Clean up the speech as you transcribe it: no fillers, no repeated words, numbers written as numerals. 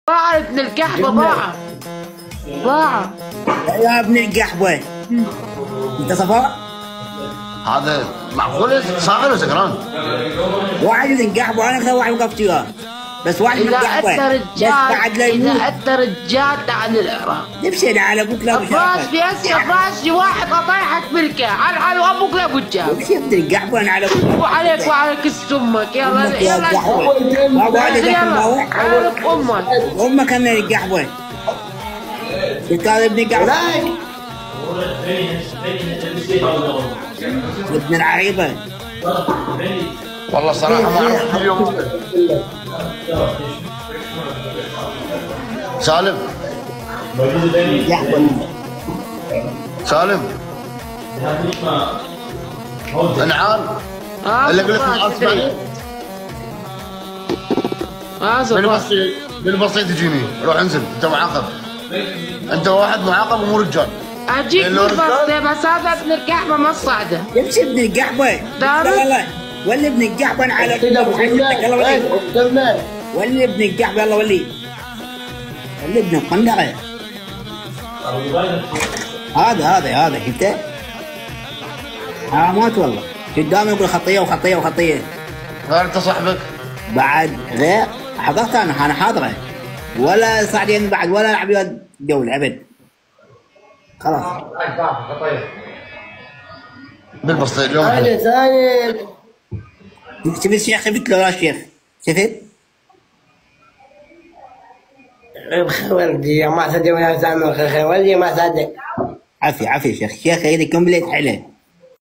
ضاع ابن الكحبة، ضاع يا ابن القحبة. انت صفاء؟ هذا معقول صاحي ولا سكران؟ واحد من القحبة، انا اكثر واحد وقفت وياه، بس واحد من إذا القحبة أنت بس بعد لا رجال، يموت. إذا أنت رجال تعال العراق. نفسي على ابوك لا فراش في هسه فراش واحد قطيحك بالكه على وابوك لا بوجهك. نفسي ابن القحبة انا على ابوك. وعليك وعليك امك. يلا أمك يا يلا القحبة. ما بعد يلا القحبة. عليك امك. امك انا القحبة. قلت هذا ابن القحبة. ابن العريبة. والله صراحة ما أعرف اليوم. سالم سالم انعام اللي قلت اسمعني بالبسيط تجيني روح انزل انت معاقب، انت واحد معاقب ومو رجال. اجيك بالبسطة بس هذا ابن الكحبة ما الصعدة. نفسي ابن القحبة. لا ولا ابن القحبة انا على ولا ابن القحبة. يلا ولي ولا ابن القندرة. هذا شفته؟ حرامات والله. قدامي يقول خطية وخطية وخطية. غير انت صاحبك بعد غير حضرت انا حاضره، ولا صعدين بعد ولا لعب يد جولة ابد. خلاص بالبسيط اليوم. هذا ثاني شفت الشيخ؟ شفت له لا الشيخ؟ شفت؟ بخير ولدي ما صدق ولا تعمل خير ولدي ما صدق. عافية يا شيخ، الشيخ يدي كومبليت حلو.